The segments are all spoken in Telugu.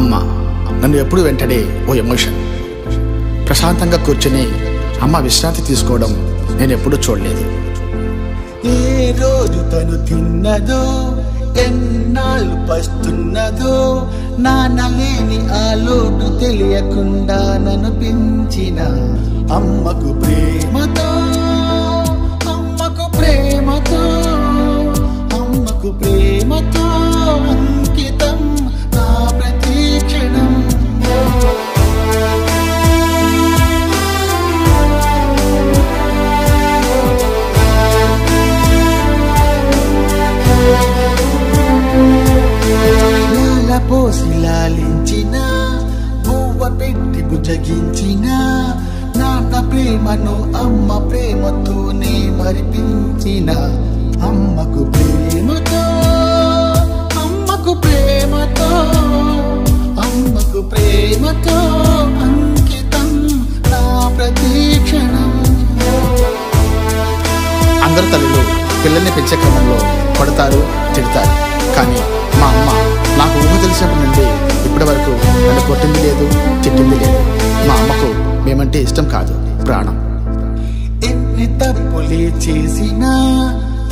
అమ్మ నన్ను ఎప్పుడు వెంటనే ఓ ఎమోషన్. ప్రశాంతంగా కూర్చొని అమ్మ విశ్రాంతి తీసుకోవడం నేను ఎప్పుడూ చూడలేదు. ఏ రోజు తను తిన్నదో, ఎన్నాళ్ళు పస్తున్నదో, నాన్నలేని ఆ లోటు తెలియకుండా నన్ను పెంచిన అమ్మకు ప్రేమతో, అమ్మకు ప్రేమతో, అమ్మకు ప్రేమతో అంకితం నా ప్రతి క్షణం. పోసి లాలించిన, బువ్వ పెట్టి బుజ్జగించిన నాన్న ప్రేమను అమ్మ ప్రేమతోనే మరిపించిన అమ్మకు ప్రేమతో, అమ్మకు ప్రేమతో, అమ్మకు ప్రేమతో అంకితం నా ప్రతి క్షణం. అందరు తల్లులు పిల్లల్ని పెంచే క్రమంలో కొడతారు, తిడతారు. కానీ మా అమ్మ నాకు ఊహ తెలిసినప్పటి నుండి ఇప్పటి వరకు నన్ను కొట్టింది లేదు, తిట్టింది లేదు. మా అమ్మకు మేమంటే ఇష్టం కాదు, ప్రాణం. ఎన్ని తప్పులే చేసినా,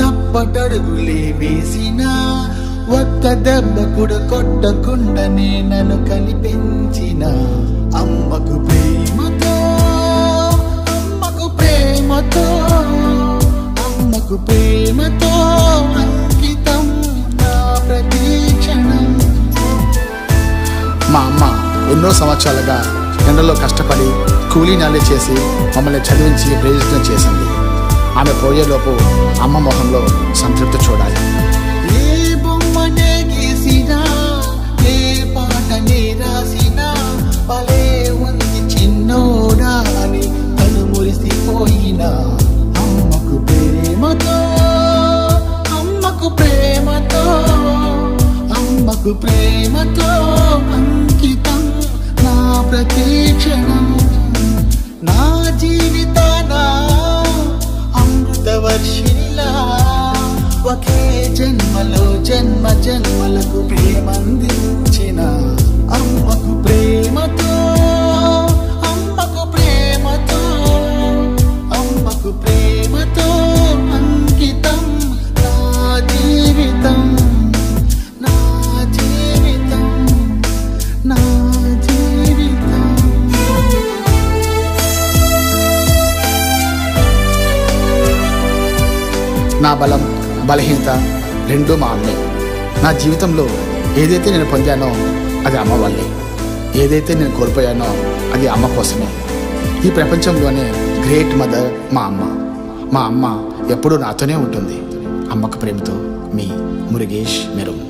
తప్పటడుగులే వేసినా, ఒక్క దెబ్బ కూడా కొట్టకుండానే నన్ను కనిపించిన అమ్మకు ప్రేమతో, అమ్మకు ప్రేమతో, అమ్మకు ప్రేమతో అంకితం నా ప్రతి క్షణం. మా అమ్మ ఎన్నో సంవత్సరాలుగా ఎండలో కష్టపడి కూలీ నాలే చేసి మమ్మల్ని చదివించి ప్రయోజనం చేసింది. ఆమె పోయేలోపు అమ్మ మొహంలో సంతృప్తి చూడాలి. ఏ బొమ్మనే గీసినా, ఏ పాటనే రాసినా, భలే ఉంది చిన్నోడా అని తను మురిసిపోయిన అమ్మకు ప్రేమతో, అమ్మకు ప్రేమతో, అమ్మకు ప్రేమతో అంకితం నా ప్రతి క్షణం. నా జీవితాన అమృత వర్షిలా ఒకే జన్మలో జన్మ జన్మలకు ప్రేమందించిన అమ్మకు ప్రేమతో, అమ్మకు ప్రేమతో, అమ్మకు ప్రేమతో అంకితం నా జీవితం, నా జీవితం, నా జీవితం. నా బలం, బలహీనత రెండూ మా అమ్మే. నా జీవితంలో ఏదైతే నేను పొందానో అది అమ్మ వల్లే, ఏదైతే నేను కోల్పోయానో అది అమ్మ కోసమే. ఈ ప్రపంచంలోనే గ్రేట్ మదర్ మా అమ్మ. మా అమ్మ ఎప్పుడూ నాతోనే ఉంటుంది. అమ్మకు ప్రేమతో మీ మురుగేష్ మెరుగు.